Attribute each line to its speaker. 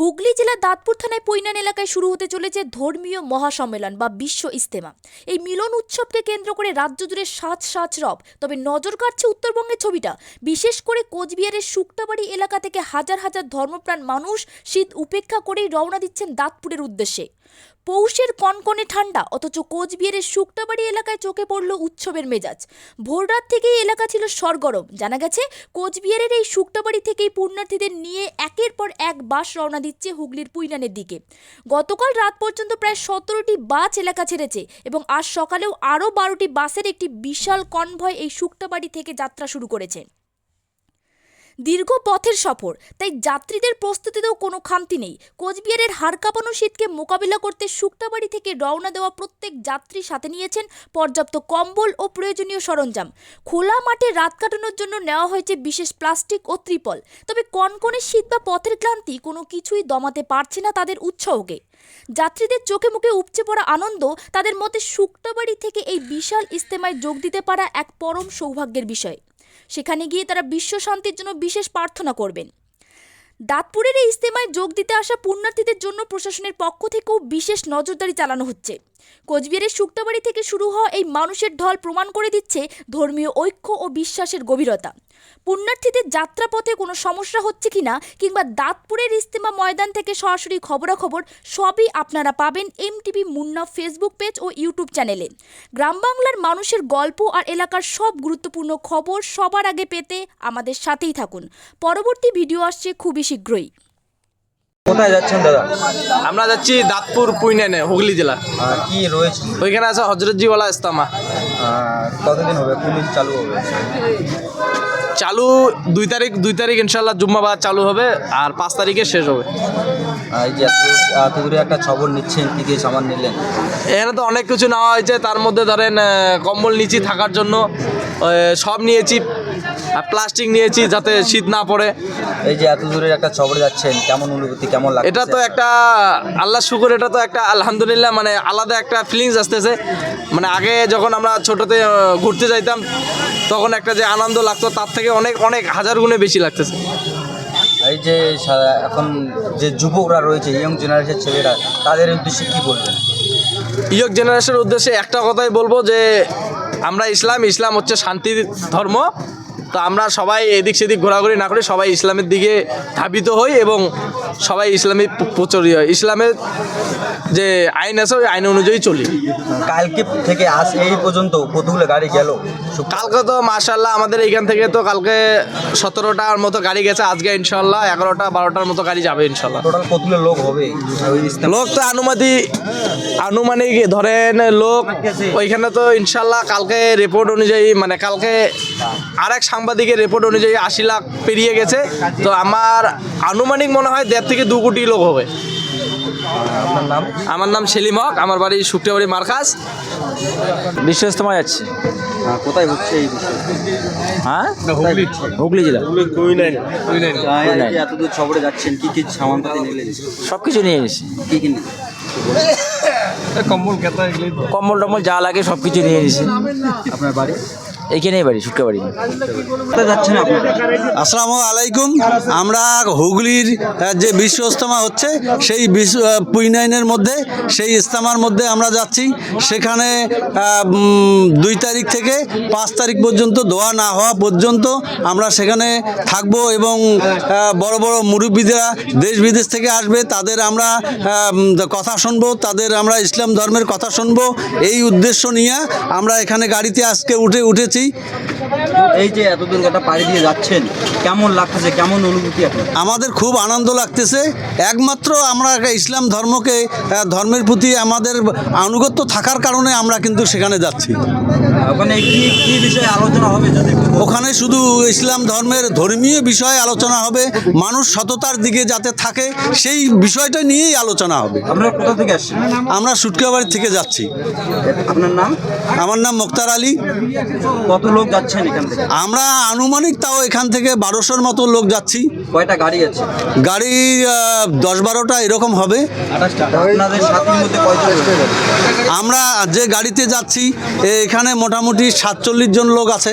Speaker 1: হুগলি জেলার দাঁতপুর থানায় পৈনান এলাকায় শুরু হতে চলেছে ধর্মীয় মহাসম্মেলন বা বিশ্ব ইজতেমা। এই মিলন উৎসবকে কেন্দ্র করে রাজ্য জুড়ে সাজ সাজ রব। তবে নজর কাটছে উত্তরবঙ্গের ছবিটা। বিশেষ করে কোচবিহারের শুক্তাবাড়ি এলাকা থেকে হাজার হাজার ধর্মপ্রাণ মানুষ শীত উপেক্ষা করেই রওনা দিচ্ছেন দাঁতপুরের উদ্দেশ্যে। পৌষের কনকনে ঠান্ডা, অথচ কোচবিহারের শুক্তাবাড়ি এলাকায় চোখে পড়ল উৎসবের মেজাজ। ভোররাত থেকেই এলাকা ছিল সরগরম। জানা গেছে কোচবিহারের এই শুক্তাবাড়ি থেকেই পুণ্যার্থীদের নিয়ে একের পর এক বাস রওনা দিচ্ছে হুগলির পৈনানের দিকে। গতকাল রাত পর্যন্ত প্রায় 17টি বাস এলাকা ছেড়েছে এবং আজ সকালেও আরও 12টি বাসের একটি বিশাল কনভয় এই শুক্তাবাড়ি থেকে যাত্রা শুরু করেছে। দীর্ঘ পথের সফর, তাই যাত্রীদের প্রস্তুতিতেও কোনো খামতি নেই। কোচবিহারের হাড় কাঁপানো শীতকে মোকাবিলা করতে শুক্তাবাড়ি থেকে রওনা দেওয়া প্রত্যেক যাত্রী সাথে নিয়েছেন পর্যাপ্ত কম্বল ও প্রয়োজনীয় সরঞ্জাম। খোলা মাঠে রাত কাটানোর জন্য নেওয়া হয়েছে বিশেষ প্লাস্টিক ও ত্রিপল। তবে কনকনে শীত বা পথের ক্লান্তি কোনো কিছুই দমাতে পারছে না তাদের উৎসাহকে। যাত্রীদের চোখে মুখে উপচে পড়া আনন্দ। তাদের মতে শুক্তাবাড়ি থেকে এই বিশাল ইজতেমায় যোগ দিতে পারা এক পরম সৌভাগ্যের বিষয়। সেখানে গিয়ে তারা বিশ্ব শান্তির জন্য বিশেষ প্রার্থনা করবেন। দাঁতপুরের এই ইজতেমায় যোগ দিতে আসা পুণ্যার্থীদের জন্য প্রশাসনের পক্ষ থেকেও বিশেষ নজরদারি চালানো হচ্ছে। কোচবিহারের শুক্তাবাড়ি থেকে শুরু হওয়া এই মানুষের ঢল প্রমাণ করে দিচ্ছে ধর্মীয় ঐক্য ও বিশ্বাসের গভীরতা। পুণ্যার্থীদের যাত্রাপথে কোনো সমস্যা হচ্ছে কিনা কিংবা দাঁতপুরের ইজতেমা ময়দান থেকে সরাসরি খবরাখবর সবই আপনারা পাবেন এমটিভি মুন্না ফেসবুক পেজ ও ইউটিউব চ্যানেলে। গ্রাম বাংলার মানুষের গল্প আর এলাকার সব গুরুত্বপূর্ণ খবর সবার আগে পেতে আমাদের সাথেই থাকুন। পরবর্তী ভিডিও আসছে খুবই শীঘ্রই।
Speaker 2: কোথায় যাচ্ছেন দাদা?
Speaker 3: আমরা যাচ্ছি দাঁতপুর পুইনানে, হুগলি জেলা।
Speaker 2: কি রয়েছে
Speaker 3: ওইখানে আছে হজরতজিওয়ালা ইজতেমা।
Speaker 2: কতদিন হবে? পুলিশ চালু হবে?
Speaker 3: চালু 2 তারিখ ইনশাল্লাহ জুম্মাবাদ চালু হবে, আর 5 তারিখে শেষ হবে।
Speaker 2: এই যে এত দূরে একটা খবর নিচ্ছেন, কী কী সামান নিলেন?
Speaker 3: এখানে তো অনেক কিছু নেওয়া হয়েছে, তার মধ্যে ধরেন কম্বল নিয়েছি থাকার জন্য, সব নিয়েছি, আর প্লাস্টিক নিয়েছি যাতে শীত না পড়ে।
Speaker 2: এই যে এত দূরে একটা খবর যাচ্ছেন, কেমন অনুভূতি, কেমন লাগে?
Speaker 3: এটা তো একটা আল্লাহ শুকর, এটা তো একটা আলহামদুলিল্লাহ, মানে আলাদা একটা ফিলিংস আসতেছে। মানে আগে যখন আমরা ছোটোতে ঘুরতে যাইতাম তখন একটা যে আনন্দ লাগতো তার থেকে অনেক অনেক হাজার গুণে বেশি লাগতেছে।
Speaker 2: এই যে এখন যে যুবকরা রয়েছে, ইয়ং জেনারেশন ছেলেরা, তাদের উদ্দেশ্যে কী বলবেন?
Speaker 3: ইয়ং জেনারেশনের উদ্দেশ্যে একটা কথাই বলবো যে আমরা ইসলাম হচ্ছে শান্তির ধর্ম। তো আমরা সবাই এদিক সেদিক ঘোরাঘুরি না করে সবাই ইসলামের দিকে ধাবিত হই এবং সবাই ইসলামী প্রচলিত হয়। ইসলামের যে আইন আছে ওই আইন অনুযায়ী চলি।
Speaker 2: কালকে থেকে আজ এই পর্যন্ত কতগুলো গাড়ি গেল?
Speaker 3: কালকে তো মাশাআল্লাহ আমাদের এইখান থেকে তো কালকে 17টার মতো গাড়ি গেছে, আজকে ইনশাল্লাহ 11টা 12টার মতো গাড়ি যাবে ইনশাল্লাহ।
Speaker 2: টোটাল কতগুলো লোক হবে?
Speaker 3: লোক তো আনুমানিক ধরেন লোক ওইখানে তো ইনশাল্লাহ কালকে রিপোর্ট অনুযায়ী, মানে কালকে আরেক সাংবাদিকের রিপোর্ট অনুযায়ী 80 লাখ পেরিয়ে গেছে। তো আমার আনুমানিক মনে হয় 1.5 থেকে 2 কোটি লোক হবে।
Speaker 2: আপনার নাম?
Speaker 3: আমার নাম সেলিম হক, আমার বাড়ি শুক্তাবাড়ি মার্কাজ।
Speaker 4: বিশ্ব ইজতেমা যাচ্ছে।
Speaker 2: কোথায় হচ্ছে এই বিষয়?
Speaker 4: হ্যাঁ, হুগলি জেলা।
Speaker 2: এত দূর খবরে যাচ্ছেন, কি কি সামানপাতি নিলেন?
Speaker 4: সব কিছু নিয়ে এসেছি।
Speaker 2: কি কি নিলেন?
Speaker 4: কম্বল টম্বল যা লাগে সব কিছু নিয়ে এসেছি।
Speaker 2: আপনার বাড়ি?
Speaker 4: এইখানেই বাড়ি, শুক্তাবাড়ি।
Speaker 2: কোথায় যাচ্ছেন আপনারা?
Speaker 5: আসসালামু আলাইকুম। আমরা হুগলির যে বিশ্ব ইজতেমা হচ্ছে সেই পুইনাইনের মধ্যে, সেই ইজতেমার মধ্যে আমরা যাচ্ছি। সেখানে 2 তারিখ থেকে 5 তারিখ পর্যন্ত দোয়া না হওয়া পর্যন্ত আমরা সেখানে থাকব এবং বড় বড় মুরব্বিরা দেশ বিদেশ থেকে আসবে, তাদের আমরা কথা শুনবো, তাদের আমরা ইসলাম ধর্মের কথা শুনবো। এই উদ্দেশ্য নিয়ে আমরা এখানে গাড়িতে আজকে উঠেছি।
Speaker 2: এই যে এত দূর একটা পাড়ি দিয়ে যাচ্ছেন, কেমন লাগতেছে, কেমন অনুভূতি আপনার?
Speaker 5: আমাদের খুব আনন্দ লাগতেছে। একমাত্র আমরা ইসলাম ধর্মের প্রতি আমাদের আনুগত্য থাকার কারণে আমরা কিন্তু সেখানে যাচ্ছি।
Speaker 2: ওখানে কি বিষয়ে আলোচনা হবে?
Speaker 5: ওখানে শুধু ইসলাম ধর্মের ধর্মীয় বিষয়ে আলোচনা হবে, মানুষ সততার দিকে যাতে থাকে সেই বিষয়টা নিয়েই আলোচনা হবে।
Speaker 2: আপনারা কোথা থেকে আসছেন?
Speaker 5: আমরা শুটকাবাড়ি থেকে যাচ্ছি।
Speaker 2: আপনার নাম?
Speaker 5: আমার নাম মোক্তার আলী।
Speaker 2: কত লোক যাচ্ছেন এখান থেকে?
Speaker 5: আমরা আনুমানিক তাও এখান থেকে 1200-র মতো লোক যাচ্ছি।
Speaker 2: কয়টা গাড়ি আছে?
Speaker 5: গাড়ি 10-12টা এরকম হবে।
Speaker 2: আপনাদের সাথীর মধ্যে কয়জন?
Speaker 5: আমরা যে গাড়িতে যাচ্ছি এখানে মোটামুটি 47 জন লোক আছে।